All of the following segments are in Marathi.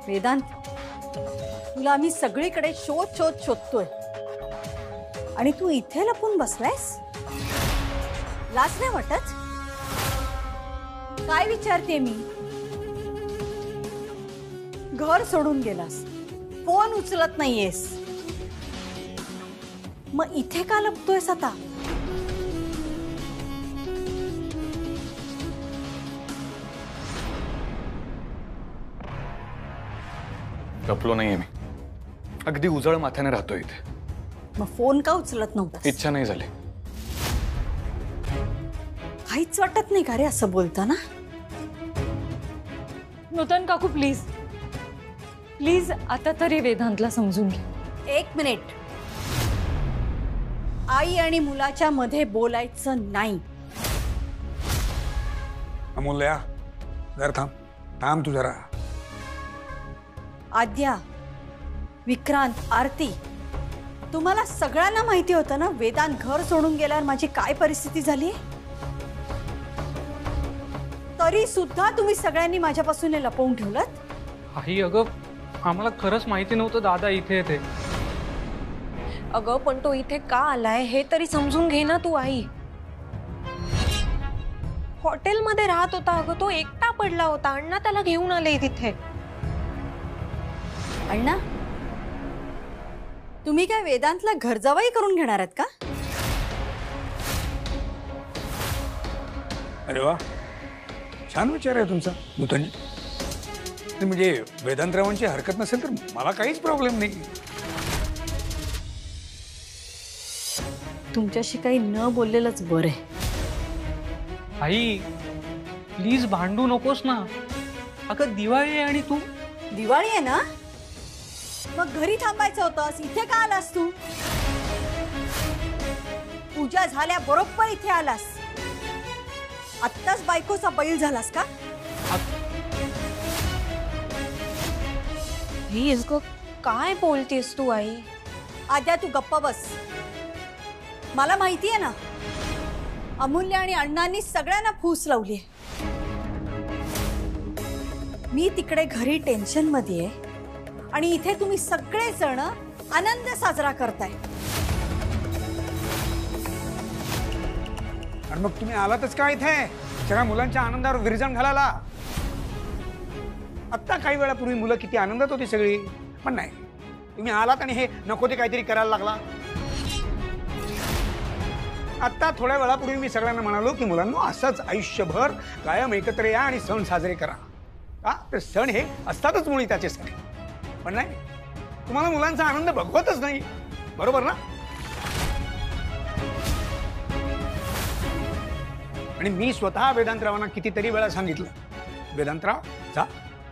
वेदांत, तुला आम्ही सगळीकडे शोधतोय आणि तू इथे लपून बसलायस? लाज नाही वाटत? काय विचारते मी? घर सोडून गेलास, फोन उचलत नाहीयेस, मग इथे का लपतोयस आता? लपलो नाहीये मी, अगदी उजळ माथ्याने राहतोय इथे. मग फोन का उचलत नव्हता? इच्छा नाही झाली. काहीच वाटत नाही का रे असं बोलताना? नूतन काकू प्लीज प्लीज आता तरी वेदांतला समजून घे. एक मिनिट. आई आणि मुलाच्या मध्ये बोलायचं नाही. अमूल्या, जरा थांब थांब तू जरा. आद्या, विक्रांत, आरती, तुम्हाला सगळ्यांना माहिती होतं ना वेदांत घर सोडून गेल्यावर माझी काय परिस्थिती झाली? तरी सुद्धा तुम्ही सगळ्यांनी माझ्यापासून हे लपवून ठेवलं. आई अगं, आम्हाला खरंच माहिती नव्हतं दादा इथे येते. अगं पण तो इथे का आलाय हे तरी समजून घे ना तू. आई हॉटेलमध्ये राहत होता. अगं तो एकटा पडला होता. अण्णा त्याला घेऊन आले तिथे. अण्णा, तुम्ही काय वेदांतला घरजावाई करून घेणार आहेत का? अरे वा, छान विचार आहे तुमचा नूतनजी. म्हणजे वेदांतरावांची हरकत नसेल तर मला काहीच प्रॉब्लेम नाही. तुमच्याशी काही न बोललेलंच बरं आहे. आई प्लीज भांडू नकोस ना. अगं दिवाळी आहे आणि तू. दिवाळी आहे ना, मग घरी थांबायचं होतंस. इथे का आलास तू? पूजा झाल्या बरोबर इथे आलास. आत्ताच बायकोचा बैल झालास का? प्लीज गं, काय बोलतेस तू आई? आद्या, तू गप्प बस. मला माहिती आहे ना, अमूल्य आणि अण्णांनी सगळ्यांना फूस लावली. मी तिकडे घरी टेन्शन मध्ये आहे आणि इथे तुम्ही सगळे जण आनंद साजरा करताय. आणि मग तुम्ही आलातच का इथे सगळ्या मुलांच्या आनंदावर विरजण घालायला? आत्ता काही वेळापूर्वी मुलं किती आनंदात होती सगळी. पण नाही, तुम्ही आलात आणि हे नको ते काहीतरी करायला लागला. आत्ता थोड्या वेळापूर्वी मी सगळ्यांना म्हणालो की मुलांनो, असंच आयुष्यभर कायम एकत्र या आणि सण साजरे करा. का तर सण हे असतातच मुळी त्याच्यासाठी. पण नाही, तुम्हाला मुलांचा आनंद बघवतच नाही. बरोबर ना? आणि मी स्वतः वेदांतरावांना कितीतरी वेळा सांगितलं, वेदांतराव जा,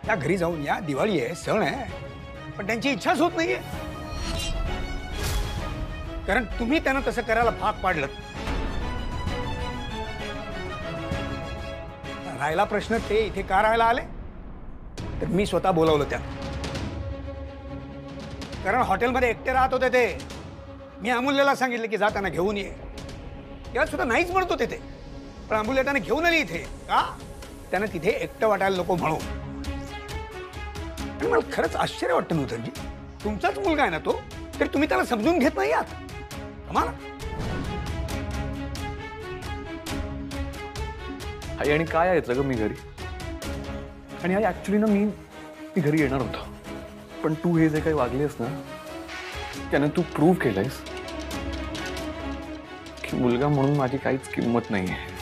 त्या घरी जाऊन या, दिवाळी आहे, सण आहे. पण त्यांची इच्छाच होत नाहीये. कारण तुम्ही त्यांना तसं करायला भाग पाडलं. राहिला प्रश्न ते इथे का राहायला आले, तर मी स्वतः बोलावलं त्या. कारण हॉटेलमध्ये एकटे राहत होते ते. मी अमूल्याला सांगितलं की जा त्यांना घेऊन ये. तेव्हा सुद्धा नाहीच म्हणत होते ते. पण अमूल्य त्यांना घेऊन आली इथे. का? त्यांना तिथे एकटं वाटायला नको म्हणून. आणि मला खरंच आश्चर्य वाटतं नूतनजी, तुमचाच मुलगा आहे ना तो, तर तुम्ही त्याला समजून घेत नाही आहात. कमाल. आई, आणि काय यायचं ग मी घरी? आणि आई ऍक्च्युली ना मी घरी येणार होतो. पण तू हे जे काही वागलीस ना, त्याने तू प्रूव्ह केलंयस की मुलगा म्हणून माझी काहीच किंमत नाहीये.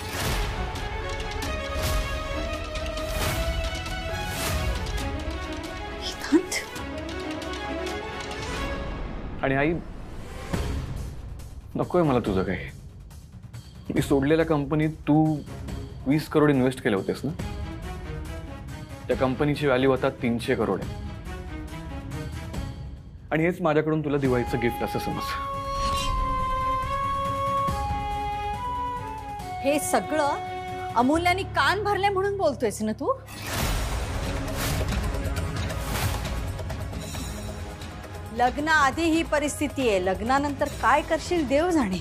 आणि आई, नकोय मला तुझं काही. मी सोडलेल्या कंपनीत तू 20 करोड इन्व्हेस्ट केले होतेस ना. त्या कंपनीची व्हॅल्यू आता 300 करोड आहे. आणि हेच माझ्याकडून तुला दिवाळीचं गिफ्ट असं समज. हे सगळं अमूल्याने कान भरले म्हणून बोलतोयस ना तू? लग्न आधी ही परिस्थिती आहे, लग्नानंतर काय करशील देव जाणे.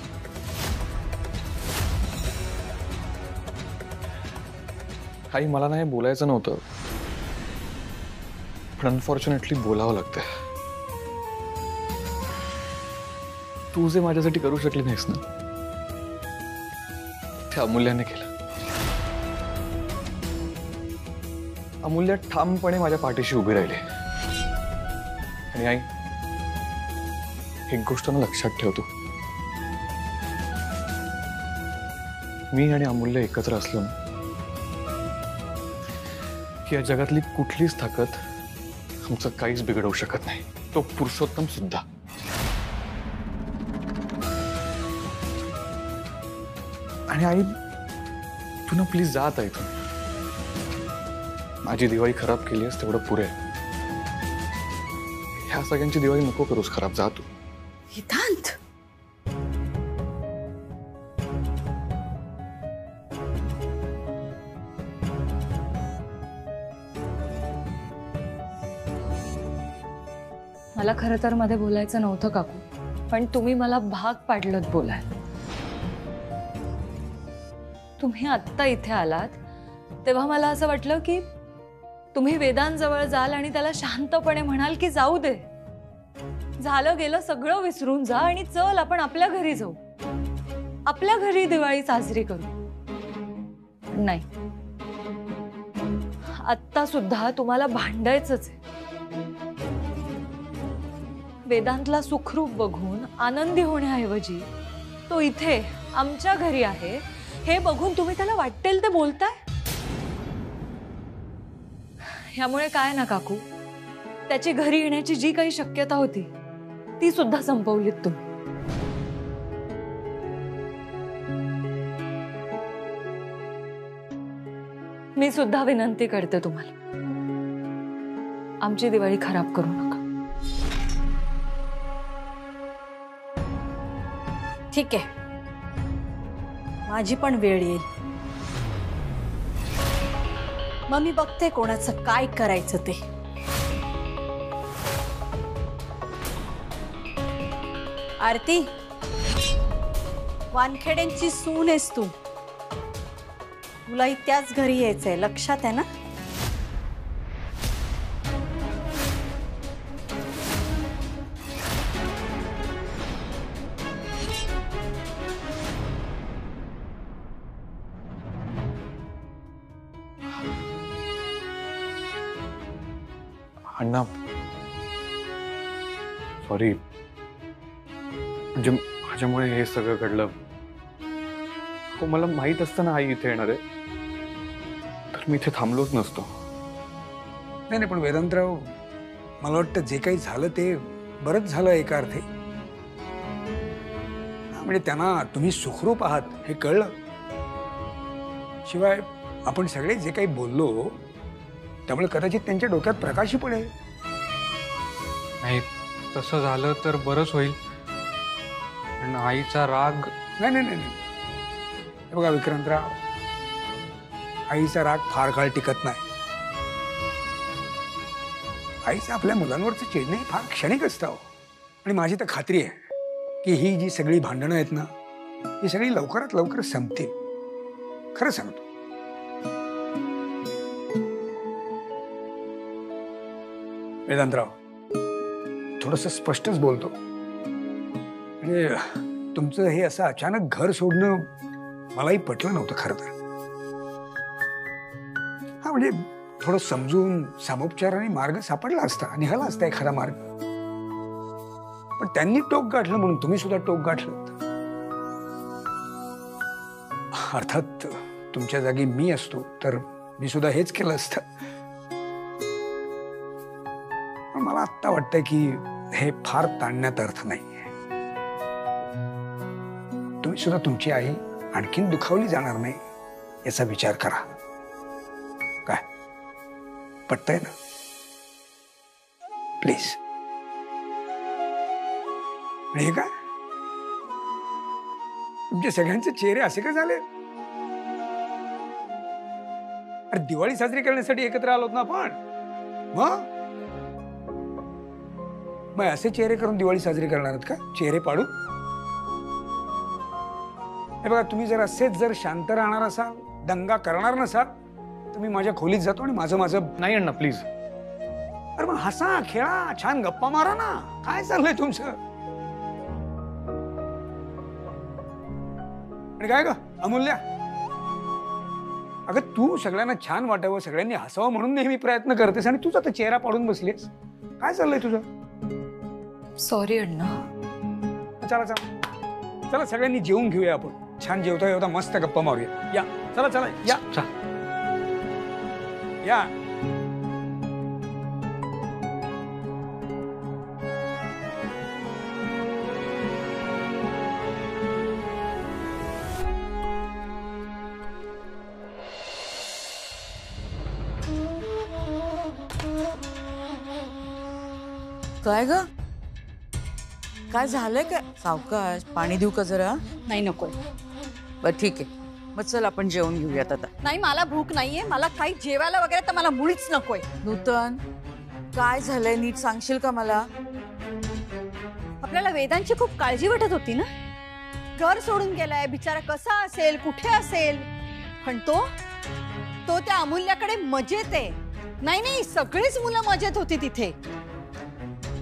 आई, मला नाही बोलायचं नव्हतं, पण अनफॉर्च्युनेटली बोलावं लागतंय. तू जे माझ्यासाठी करू शकली नाहीस ना, ते अमूल्याने केलं. अमूल्य ठामपणे माझ्या पाठीशी उभी राहिली. आणि आई, एक गोष्ट ना लक्षात ठेवतो, मी आणि अमूल्य एकत्र असलो ना, की या जगातली कुठलीच ताकद आमचं काहीच बिघडवू शकत नाही. तो पुरुषोत्तम सुद्धा. आणि आई, तू ना प्लीज जात आहे. तू माझी दिवाळी खराब केली आहेस तेवढं पुरे. ह्या सगळ्यांची दिवाळी नको करूस खराब. जा तू. वेदांत, मला खरं तर मध्ये बोलायचं नव्हतं काकू, पण तुम्ही मला भाग पाडलत बोलाय. तुम्ही आत्ता इथे आलात तेव्हा मला असं वाटलं की तुम्ही वेदांजवळ जाल आणि त्याला शांतपणे म्हणाल की जाऊ दे, झालं गेलं सगळं विसरून जा आणि चल आपण आपल्या घरी जाऊ, आपल्या घरी दिवाळी साजरी करू. नाही, आत्ता सुद्धा तुम्हाला भांडायचंच आहे. वेदांतला सुखरूप बघून आनंदी होण्याऐवजी तो इथे आमच्या घरी आहे हे बघून तुम्ही त्याला वाटेल ते बोलताय. ह्यामुळे काय ना काकू, त्याची घरी येण्याची जी काही शक्यता होती ती सुद्धा संपवलीत तुम्ही. मी सुद्धा विनंती करते तुम्हाला, आमची दिवाळी खराब करू नका. ठीक आहे, माझी पण वेळ येईल. मग मी बघते कोणाचं काय करायचं ते. आरती, वानखेड्यांची सून आहेस तू, तुलाही त्याच घरी यायचंय, लक्षात आहे ना? अण्णा, सॉरी, म्हणजे माझ्यामुळे हे सगळं घडलं. हो, मला माहित असतं ना आई इथे येणार आहे तर मी इथे थांबलोच नसतो. नाही नाही, पण वेदांतराव, मला वाटतं जे काही झालं ते बरंच झालं एका अर्थी. म्हणजे त्यांना तुम्ही सुखरूप आहात हे कळलं. शिवाय आपण सगळे जे काही बोललो त्यामुळे कदाचित त्यांच्या डोक्यात प्रकाशी पडेल. नाही, तसं झालं तर बरंच होईल. पण आईचा राग. नाही नाही नाही, हे बघा विक्रांतराव, आईचा राग फार काळ टिकत नाही. आईचं आपल्या मुलांवरचं चिडणं फार क्षणिक असतं. आणि माझी तर खात्री आहे की ही जी सगळी भांडणं आहेत ना, ही सगळी लवकरात लवकर संपतील. खरं सांगतो. वेदांतराव, थोडंसं स्पष्टच बोलतो. म्हणजे तुमचं हे असं अचानक घर सोडणं मलाही पटलं नव्हतं खरं तर. हा, म्हणजे थोडं समजून सामोपचाराने मार्ग सापडला असता, निघाला असता एखादा मार्ग. पण त्यांनी टोक गाठलं म्हणून तुम्ही सुद्धा टोक गाठलं. अर्थात तुमच्या जागी मी असतो तर मी सुद्धा हेच केलं असतं. पण मला आत्ता वाटतंय की हे फार ताणण्यात अर्थ नाही. तुम्ही सुद्धा तुमची आई आणखीन दुखावली जाणार नाही याचा विचार करा. काय पटतंय ना? प्लीज. हे काय, तुमचे सगळ्यांचे चेहरे असे का झाले? अरे, दिवाळी साजरी करण्यासाठी एकत्र आलोत ना आपण. मग असे चेहरे करून दिवाळी साजरी करणार आहात का? चेहरे पाडू? हे बघा, तुम्ही जर असेच जर शांत राहणार असाल, दंगा करणार नसाल, तर मी माझ्या खोलीत जातो आणि माझं नाही अण्णा, प्लीज. अरे मग हसा खेळा, छान गप्पा मारा ना. काय चाललंय तुमचं? आणि काय ग अमूल्या, अगं तू सगळ्यांना छान वाटावं, सगळ्यांनी हसावं म्हणून नेहमी प्रयत्न करतेस आणि तूच आता चेहरा पाडून बसलीस. काय चाललंय तुझं? सॉरी अण्णा. चला चला चला सगळ्यांनी जेवून घेऊया आपण. छान जेवता जेवता मस्त गप्पा मारूया. या चला चला या या. काय ग, काय झालंय काय? सावकाश, पाणी देऊ का जरा? नाही नकोय. बर ठीक आहे, मग चल आपण जेवण घेऊयात आता. नाही मला भूक नाहीये, मला काही जेवायला वगैरे तर मला मुळीच नकोय. नूतन, काय झालंय नीट सांगशील का मला? आपल्याला वेदांची खूप काळजी वाटत होती ना. घर सोडून गेलाय बिचारा, कसा असेल, कुठे असेल. पण तो त्या अमूल्याकडे मजेत आहे. नाही नाही, सगळीच मुलं मजेत होती तिथे.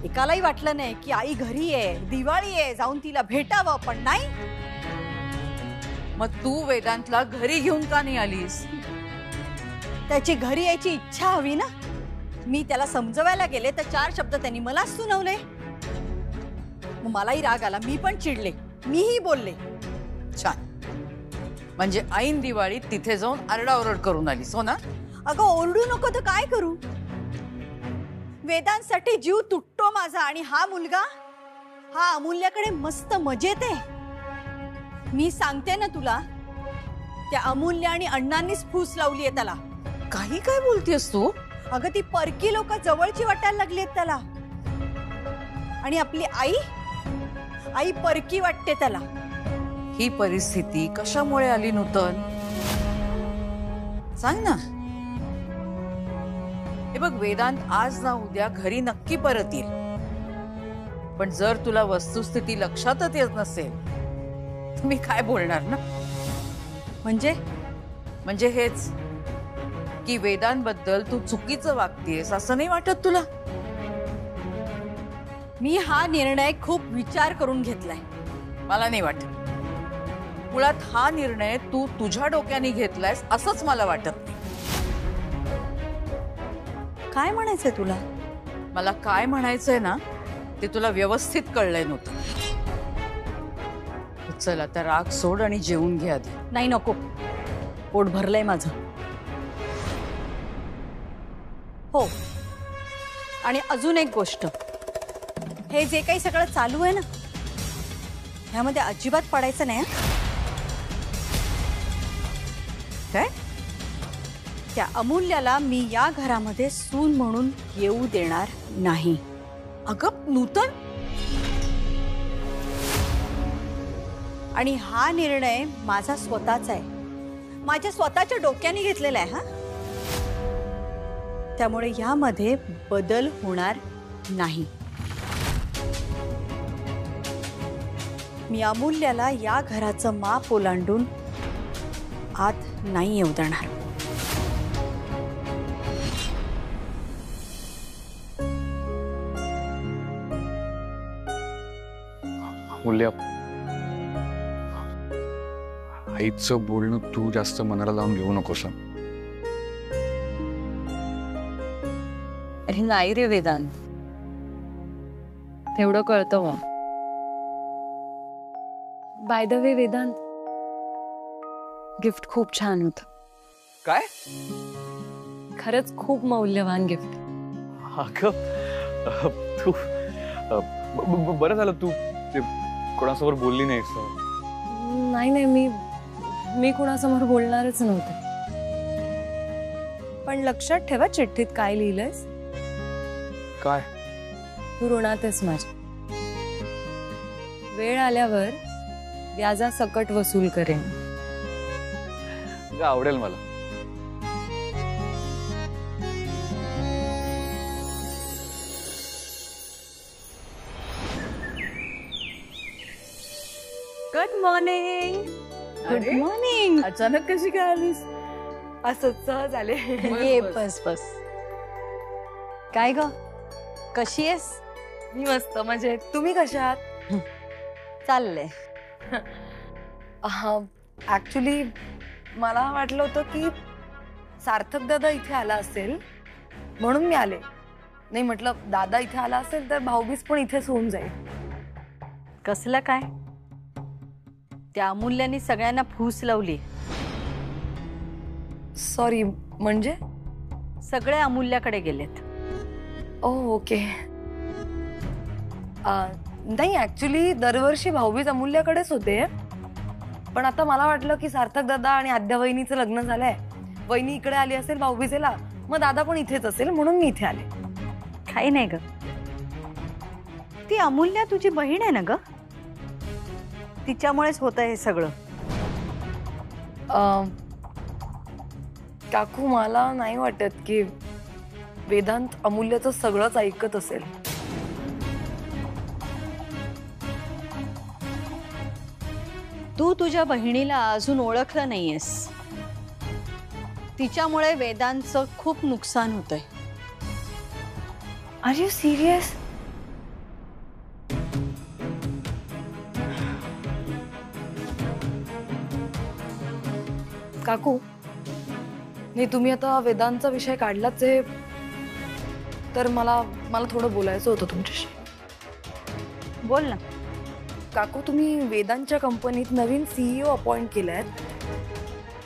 एकालाही वाटलं नाही की आई घरी आहे, दिवाळी आहे, जाऊन तिला भेटावं. पण नाही. मग तू वेदांतला घरी घेऊन का नाही आलीस? त्याची घरी यायची इच्छा हवी ना. मी त्याला समजवायला गेले तर 4 शब्द त्यांनी मलाच सुनावले. मग मलाही राग आला, मी पण चिडले, मीही बोलले. छान, म्हणजे ऐन दिवाळीत तिथे जाऊन आरडाओरड करून आलीस, हो ना? अगं ओरडू नको तर काय करू? वेदांसाठी जीव तुटतो माझा. आणि हा मुलगा, हा अमूल्याकडे मस्त मजेत आहे. मी सांगते ना तुला, त्या अमूल्य आणि अण्णांनीच फूस लावली आहे त्याला. काही काय बोलतेस तू? अगं ती परकी लोक जवळची वाटायला लागली आहेत त्याला. आणि आपली आई परकी वाटते त्याला. ही परिस्थिती कशामुळे आली नूतन? सांग ना. हे बघ वेदांत आज ना उद्या घरी नक्की परत येईल. पण जर तुला वस्तुस्थिती लक्षातच येत नसेल तर मी काय बोलणार ना. म्हणजे हेच की वेदांबद्दल तू चुकीचं वागतेस असं नाही वाटत तुला? मी हा निर्णय खूप विचार करून घेतलाय. मला नाही वाटत. मुळात हा निर्णय तू तुझ्या डोक्याने घेतलायस असंच मला वाटत नाही. काय म्हणायचंय तुला? मला काय म्हणायचंय ना ते तुला व्यवस्थित कळलंय नव्हतं. चल आता राग सोड आणि जेवून घे आधी. नाही नको, पोट भरलंय माझं. हो, आणि अजून एक गोष्ट, हे जे काही सगळं चालू आहे ना, ह्यामध्ये अजिबात पडायचं नाही. काय? त्या अमूल्याला मी या घरामध्ये सून म्हणून येऊ देणार नाही. अगं नूतन, आणि हा निर्णय माझा स्वतःचा आहे, माझ्या स्वतःच्या डोक्याने घेतलेला आहे. हा, त्यामुळे यामध्ये बदल होणार नाही. मी अमूल्याला या घराचं माप ओलांडून आत नाही येऊ देणार. अमूल्या, आईचं बोलणं तू जास्त मनाला लावून घेऊ नकोस. अरे नाही रे वेदांत, तेवढं कळतं. मग by the way Vedanta, gift खूप छान होतं. काय? खरंच खूप मौल्यवान गिफ्ट. तू बरं झालं तू ते कोणासमोर बोलली नाहीस. नाही, मी कोणासमोर बोलणारच नव्हते. पण लक्षात ठेवा चिठ्ठीत काय लिहिलंयस. काय? तू ऋणात आहेस माझ्या. वेळ आल्यावर व्याजा सकट वसूल करेन. आवडेल मला. Good morning. Good morning. अचानक कशी काय आलीस? असंच सहज आले. ये बस बस. काय ग, कशी आहेस? मी मस्त म्हणजे तुम्ही कशा आहात? चाललंय. ऍक्च्युली मला वाटलं होतं की सार्थक दादा इथे आला असेल म्हणून मी आले. नाही म्हटलं दादा इथे आला असेल तर भाऊबीज पण इथेच होऊन जाईल. कसलं काय? त्या अमूल्याने सगळ्यांना फूस लावली. सॉरी म्हणजे? सगळे अमूल्याकडे गेलेत. ओके. नाही ऍक्च्युली दरवर्षी भाऊबीज अमूल्याकडेच होते, पण आता मला वाटलं की सार्थक दादा आणि आद्या वहिनीचं लग्न झालंय, वहिनी इकडे आली असेल भाऊबीजेला, मग दादा पण इथेच असेल म्हणून मी इथे आले. काही नाही ग, ती अमूल्या तुझी बहीण आहे ना ग, तिच्यामुळेच होतं हे सगळं. काकू मला नाही वाटत की वेदांत अमूल्याचं सगळंच ऐकत असेल. तू तुझ्या बहिणीला अजून ओळखलं नाहीयेस, तिच्यामुळे वेदांचं खूप नुकसान होतंय. R you serious? काकू नाही, तुम्ही आता वेदांचा विषय काढलाच आहे तर मला थोडं बोलायचं होतं तुमच्याशी. बोल ना. काकू तुम्ही वेदांच्या कंपनीत नवीन CEO अपॉइंट केलेत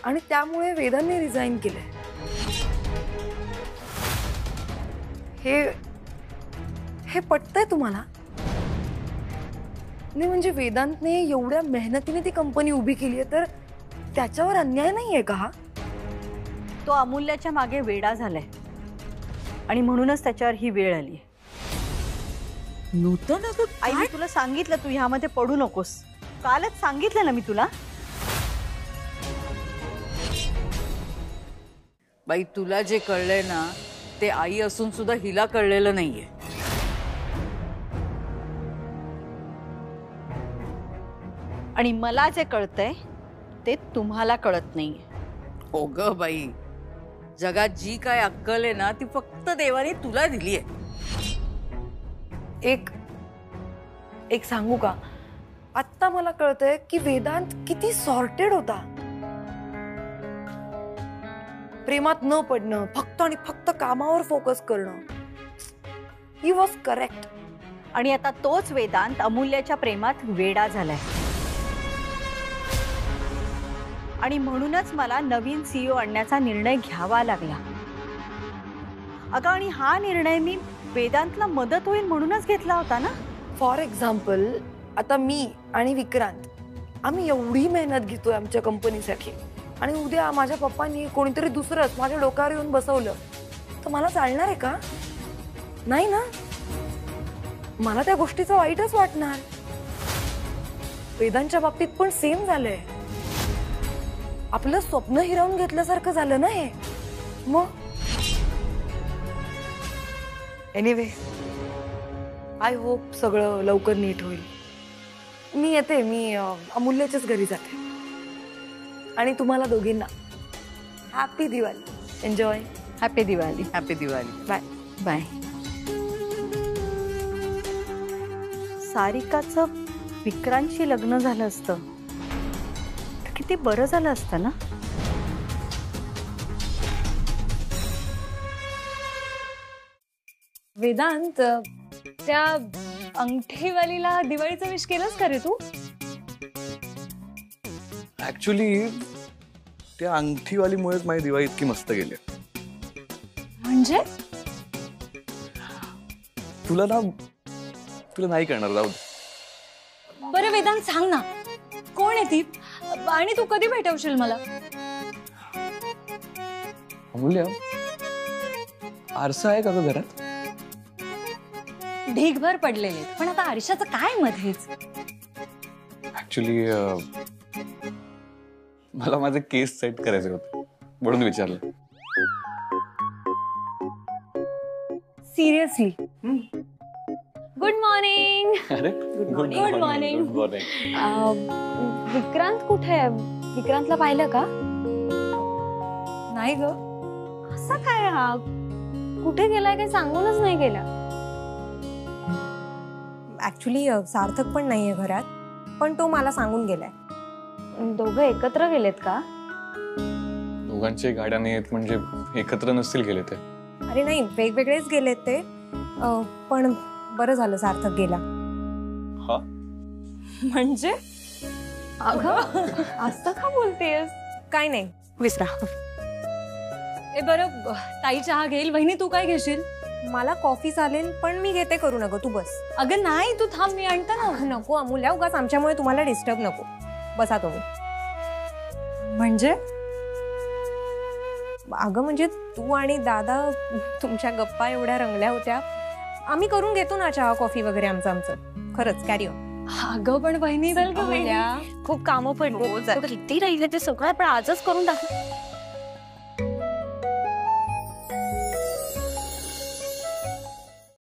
आणि त्यामुळे वेदांनी रिझाईन केलंय. हे पटतंय तुम्हाला? नाही म्हणजे वेदांतने एवढ्या मेहनतीने ती कंपनी उभी केली आहे तर त्याच्यावर अन्याय नाहीये का हा? तो अमूल्याच्या मागे वेडा झालाय आणि म्हणूनच त्याच्यावर ही वेळ आली. नूतन आई मी तुला सांगितलं तू ह्यामध्ये पडू नकोस. कालच सांगितलं ना मी तुला. बाई तुला जे कळलंय ना ते आई असून सुद्धा हिला कळलेलं नाहीये. आणि मला जे कळतंय ते तुम्हाला कळत नाहीये. हो ग बाई, जगात जी काय अक्कल आहे ना ती फक्त देवाने तुला दिली आहे. एक सांगू का, आत्ता मला कळतंय की वेदांत किती सॉर्टेड होता. प्रेमात न पडणं, फक्त आणि फक्त कामावर फोकस करणं. He was correct. आणि आता तोच वेदांत अमूल्याच्या प्रेमात वेडा झालाय. आणि म्हणूनच मला नवीन CEO आणण्याचा निर्णय घ्यावा लागला. अगं आणि हा निर्णय मी वेदांतला मदत होईल म्हणूनच घेतला होता ना. फॉर एक्झाम्पल आता मी आणि विक्रांत आम्ही एवढी मेहनत घेतोय आमच्या कंपनीसाठी आणि उद्या माझ्या पप्पांनी कोणीतरी दुसरंच माझ्या डोक्यावर येऊन बसवलं तर मला चालणार आहे का? नाही ना. मला त्या गोष्टीचं वाईटच वाटणार. वेदांच्या बाबतीत पण सेम झालंय. आपलं स्वप्न हिरावून घेतल्यासारखं झालं ना हे. मग एनिवे आय होप सगळं लवकर नीट होईल. मी येते, मी अमूल्याच्याच घरी जाते. आणि तुम्हाला दोघींना happy Diwali. Enjoy. Happy Diwali. Happy Diwali. Bye bye. सारिकाचं विक्रांतशी लग्न झालं असतं तर किती बरं झालं असतं ना. वेदांत, त्या अंगठीवालीला दिवाळीचं विश केलंस का रे तू? ऍक्च्युली त्या अंगठीवालीमुळेच माझी दिवाळी इतकी मस्त गेली. म्हणजे तुला नाही करणार. जाऊ दे. बरं वेदांत सांग ना, कोण आहे ती आणि तू कधी भेटवशील मला? अमूल्य, आरसा आहे का ग घरात? ढीगभर पडलेले, पण आता आरशाचं काय मध्येच? ऍक्च्युली मला माझे केस सेट करायचे होते म्हणून विचारलं. सिरियसली? Good morning. अरे Good morning. Good morning. Vikrant कुठे आहे? विक्रांतला पाहिलं का? नाही ग. असा काय हा? कुठे गेलाय काही सांगूनच नाही गेला. ऍक्च्युली सार्थक पण नाहीये घरात, पण तो मला सांगून गेलाय. दोघं एकत्र गेलेत का? दोघांची गाड्या नाही आहेत म्हणजे एकत्र नसतील गेले ते. अरे नाही, वेगवेगळेच गेलेत ते. पण बरं झालं सार्थक गेला. हा म्हणजे अगं असं का बोलतेस? काय नाही, विसरा. ए बरं, ताई चहा घेईल, वहिनी तू काय घेशील? मला कॉफी चालेल, पण मी घेते, करू नको, तू बस. अगं नाही, तू थांब, मी आणते ना. नको अमूल्या, उगाच आमच्यामुळे तुम्हाला डिस्टर्ब नको. बसा तुम्ही. म्हणजे अगं म्हणजे तू आणि दादा तुमच्या गप्पा एवढ्या रंगल्या होत्या. आम्ही करून घेतो ना चहा कॉफी वगैरे आमचं. खरंच, कॅरी ऑन. अगं पण वहिनी खूप कामं पडली, किती राहिले ते सगळं आपण आजच करून टाकू.